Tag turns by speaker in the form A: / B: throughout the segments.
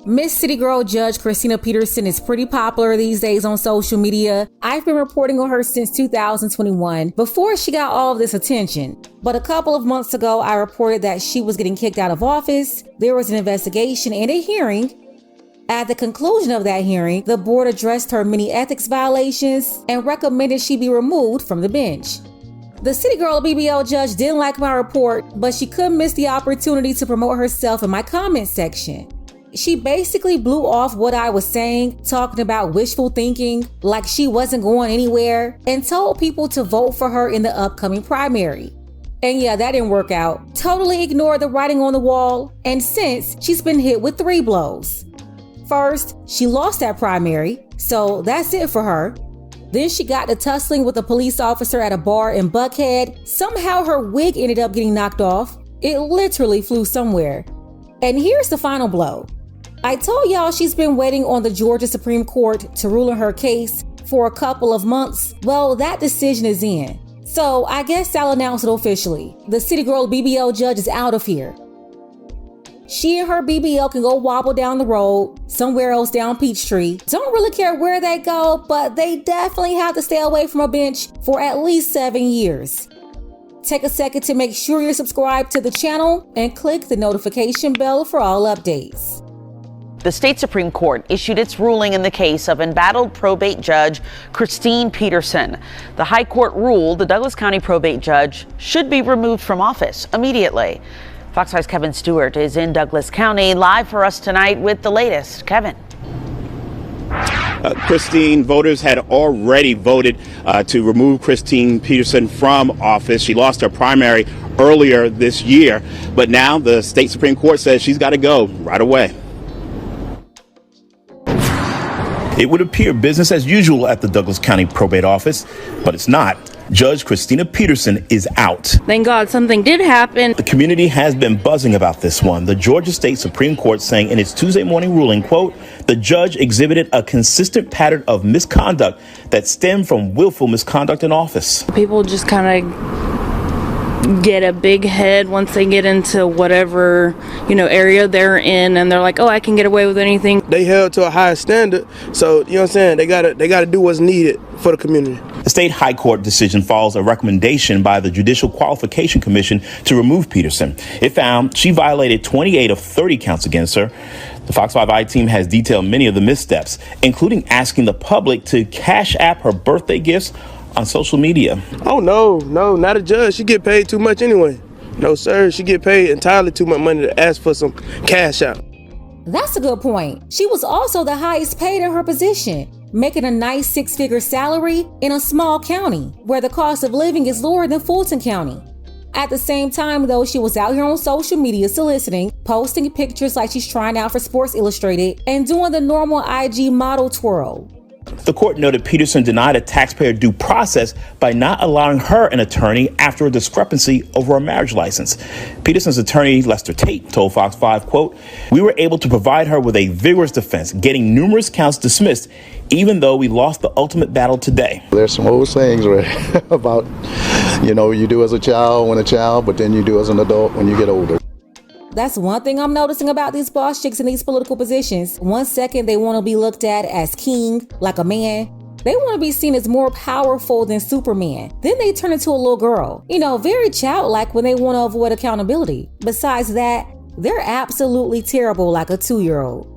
A: Miss City Girl Judge Christina Peterson is pretty popular these days on social media. I've been reporting on her since 2021, before she got all of this attention. But a couple of months ago, I reported that she was getting kicked out of office. There was an investigation and a hearing. At the conclusion of that hearing, the board addressed her many ethics violations and recommended she be removed from the bench. The City Girl BBL judge didn't like my report, but she couldn't miss the opportunity to promote herself in my comment section. She basically blew off what I was saying, talking about wishful thinking, like she wasn't going anywhere, and told people to vote for her in the upcoming primary. And yeah, that didn't work out. Totally ignored the writing on the wall, and since, she's been hit with 3 blows. First, she lost that primary, so that's it for her. Then she got to tussling with a police officer at a bar in Buckhead. Somehow her wig ended up getting knocked off. It literally flew somewhere. And here's the final blow. I told y'all she's been waiting on the Georgia Supreme Court to rule on her case for a couple of months. Well, that decision is in. So I guess I'll announce it officially. The City Girl BBL judge is out of here. She and her BBL can go wobble down the road, somewhere else down Peachtree. Don't really care where they go, but they definitely have to stay away from a bench for at least 7 years. Take a second to make sure you're subscribed to the channel and click the notification bell for all updates.
B: The state Supreme Court issued its ruling in the case of embattled probate judge Christine Peterson. The High Court ruled the Douglas County probate judge should be removed from office immediately. Fox 5's Kevin Stewart is in Douglas County live for us tonight with the latest. Kevin.
C: Christine, voters had already voted to remove Christine Peterson from office. She lost her primary earlier this year, but now the state Supreme Court says she's got to go right away.
D: It would appear business as usual at the Douglas County Probate Office, but it's not. Judge Christina Peterson is out.
E: Thank God something did happen.
D: The community has been buzzing about this one. The Georgia State Supreme Court saying in its Tuesday morning ruling, quote, the judge exhibited a consistent pattern of misconduct that stemmed from willful misconduct in office.
E: People just kind of get a big head once they get into whatever, area they're in, and they're like, oh, I can get away with anything.
F: They held to a higher standard, so you know what I'm saying, they gotta do what's needed for the community.
D: The state high court decision follows a recommendation by the Judicial Qualification Commission to remove Peterson. It found she violated 28 of 30 counts against her. The Fox 5i team has detailed many of the missteps, including asking the public to cash app her birthday gifts on social media.
F: Oh, no, not a judge. She get paid too much anyway. No, sir. She get paid entirely too much money to ask for some cash out.
A: That's a good point. She was also the highest paid in her position, making a nice 6-figure salary in a small county where the cost of living is lower than Fulton County. At the same time, though, she was out here on social media soliciting, posting pictures like she's trying out for Sports Illustrated, and doing the normal IG model twirl.
D: The court noted Peterson denied a taxpayer due process by not allowing her an attorney after a discrepancy over a marriage license. Peterson's attorney, Lester Tate, told Fox 5, quote, we were able to provide her with a vigorous defense, getting numerous counts dismissed, even though we lost the ultimate battle today.
G: There's some old sayings right, about, you do as a child when a child, but then you do as an adult when you get older.
A: That's one thing I'm noticing about these boss chicks in these political positions. One second they want to be looked at as king, like a man. They want to be seen as more powerful than Superman. Then they turn into a little girl. Very childlike when they want to avoid accountability. Besides that, they're absolutely terrible like a 2-year-old.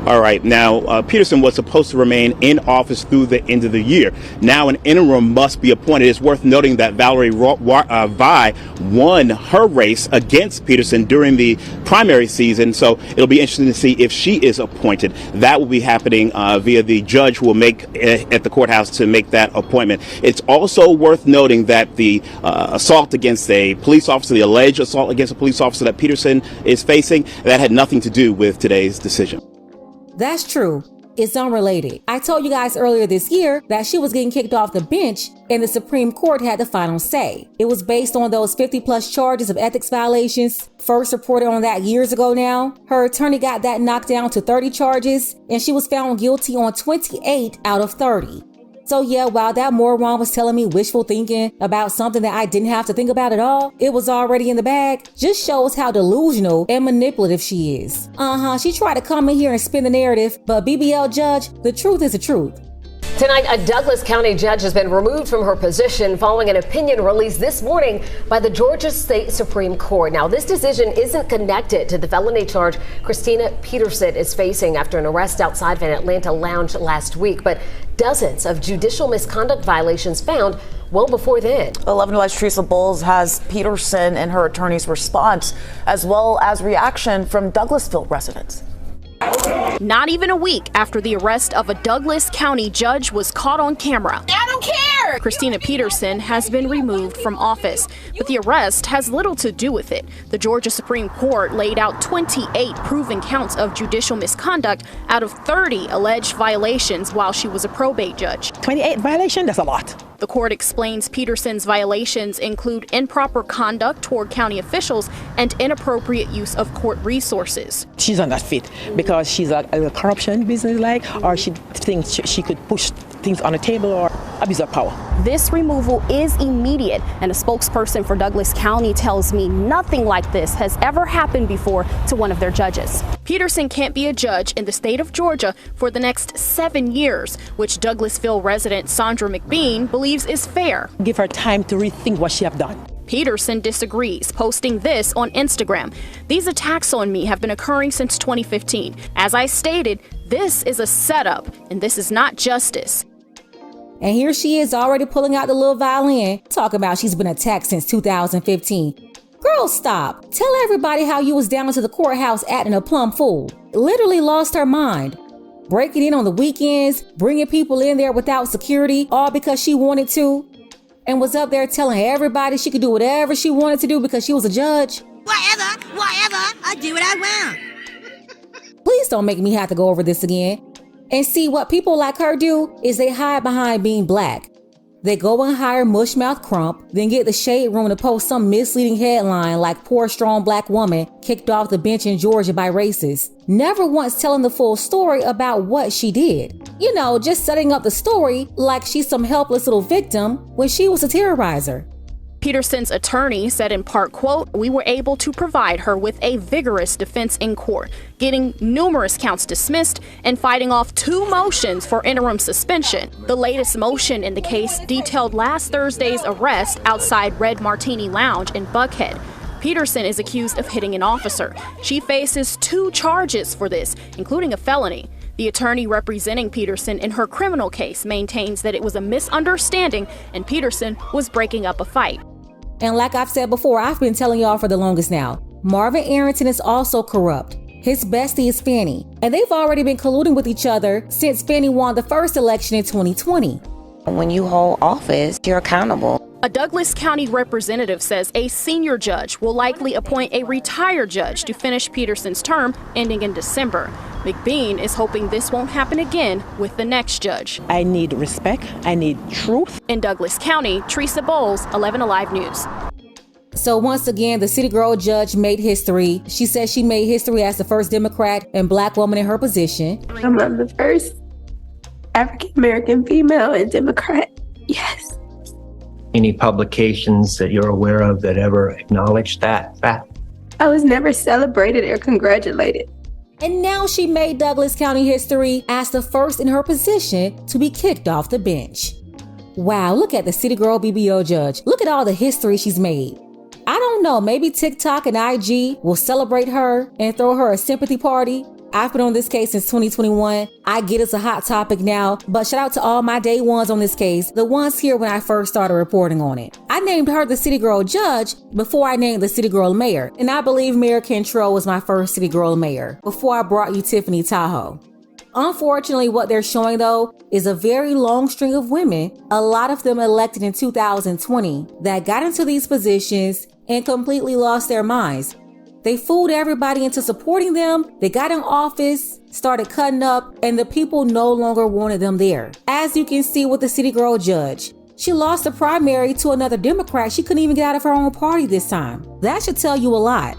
C: All right. Now, Peterson was supposed to remain in office through the end of the year. Now an interim must be appointed. It's worth noting that Valerie Vi won her race against Peterson during the primary season. So it'll be interesting to see if she is appointed. That will be happening via the judge who will make at the courthouse to make that appointment. It's also worth noting that the assault against a police officer, the alleged assault against a police officer that Peterson is facing, that had nothing to do with today's decision.
A: That's true. It's unrelated. I told you guys earlier this year that she was getting kicked off the bench and the Supreme Court had the final say. It was based on those 50+ charges of ethics violations, first reported on that years ago now. Her attorney got that knocked down to 30 charges and she was found guilty on 28 out of 30. So yeah, while that moron was telling me wishful thinking about something that I didn't have to think about at all, it was already in the bag, just shows how delusional and manipulative she is. She tried to come in here and spin the narrative, but BBL judge, the truth is the truth.
H: Tonight, a Douglas County judge has been removed from her position following an opinion released this morning by the Georgia State Supreme Court. Now, this decision isn't connected to the felony charge Christina Peterson is facing after an arrest outside of an Atlanta lounge last week, but dozens of judicial misconduct violations found well before then.
I: 11 West Teresa Bowles has Peterson and her attorney's response, as well as reaction from Douglasville residents.
J: Not even a week after the arrest of a Douglas County judge was caught on camera. I don't care! Christina Peterson has been removed from office, but the arrest has little to do with it. The Georgia Supreme Court laid out 28 proven counts of judicial misconduct out of 30 alleged violations while she was a probate judge.
K: 28 violations? That's a lot.
J: The court explains Peterson's violations include improper conduct toward county officials and inappropriate use of court resources.
K: She's not that fit because she's a corruption business or she thinks she could push things on the table or abuse of power.
J: This removal is immediate, and a spokesperson for Douglas County tells me nothing like this has ever happened before to one of their judges. Peterson can't be a judge in the state of Georgia for the next 7 years, which Douglasville resident Sandra McBean believes is fair.
K: Give her time to rethink what she have done.
J: Peterson disagrees, posting this on Instagram. These attacks on me have been occurring since 2015. As I stated, this is a setup, and this is not justice.
A: And here she is already pulling out the little violin, talking about she's been attacked since 2015. Girl, stop. Tell everybody how you was down to the courthouse acting a plumb fool. Literally lost her mind. Breaking in on the weekends, bringing people in there without security, all because she wanted to. And was up there telling everybody she could do whatever she wanted to do because she was a judge.
L: Whatever, I do what I want.
A: Please don't make me have to go over this again. And see, what people like her do is they hide behind being black. They go and hire Mushmouth Crump, then get the Shade Room to post some misleading headline like poor strong black woman kicked off the bench in Georgia by racists. Never once telling the full story about what she did. You know, just setting up the story like she's some helpless little victim when she was a terrorizer.
J: Peterson's attorney said in part, quote, "We were able to provide her with a vigorous defense in court, getting numerous counts dismissed and fighting off 2 motions for interim suspension. The latest motion in the case detailed last Thursday's arrest outside Red Martini Lounge in Buckhead. Peterson is accused of hitting an officer. She faces 2 charges for this, including a felony. The attorney representing Peterson in her criminal case maintains that it was a misunderstanding and Peterson was breaking up a fight.
A: And like I've said before, I've been telling y'all for the longest now, Marvin Arrington is also corrupt. His bestie is Fannie, and they've already been colluding with each other since Fannie won the first election in 2020.
M: When you hold office, you're accountable.
J: A Douglas County representative says a senior judge will likely appoint a retired judge to finish Peterson's term ending in December. McBean is hoping this won't happen again with the next judge.
K: I need respect. I need truth.
J: In Douglas County, Teresa Bowles, 11 Alive News.
A: So once again, the City Girl judge made history. She says she made history as the first Democrat and black woman in her position.
N: I'm the first African-American female and Democrat. Yes.
O: Any publications that you're aware of that ever acknowledged that fact?
N: I was never celebrated or congratulated.
A: And now she made Douglas County history as the first in her position to be kicked off the bench. Wow, look at the City Girl BBO judge. Look at all the history she's made. I don't know, maybe TikTok and IG will celebrate her and throw her a sympathy party. I've been on this case since 2021. I get it's a hot topic now, but shout out to all my day ones on this case, the ones here when I first started reporting on it. I named her the City Girl judge before I named the City Girl mayor, and I believe Mayor Cantrell was my first City Girl mayor before I brought you Tiffany Tahoe. Unfortunately, what they're showing though is a very long string of women, a lot of them elected in 2020, that got into these positions and completely lost their minds. They fooled everybody into supporting them. They got in office, started cutting up, and the people no longer wanted them there. As you can see with the City Girl judge, she lost the primary to another Democrat. She couldn't even get out of her own party this time. That should tell you a lot.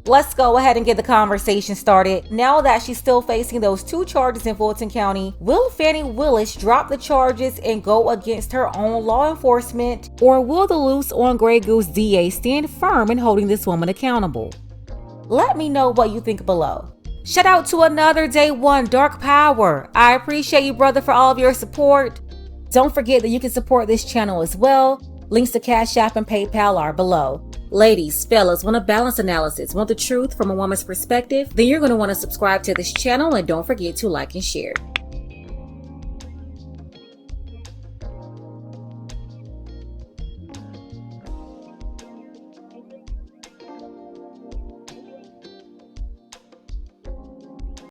A: Let's go ahead and get the conversation started. Now that she's still facing those 2 charges in Fulton County, will Fani Willis drop the charges and go against her own law enforcement? Or will the loose on Grey Goose DA stand firm in holding this woman accountable? Let me know what you think below. Shout out to another Day One Dark Power. I appreciate you, brother, for all of your support. Don't forget that you can support this channel as well. Links to Cash App and PayPal are below. Ladies, fellas, want a balanced analysis, want the truth from a woman's perspective? Then you're going to want to subscribe to this channel and don't forget to like and share.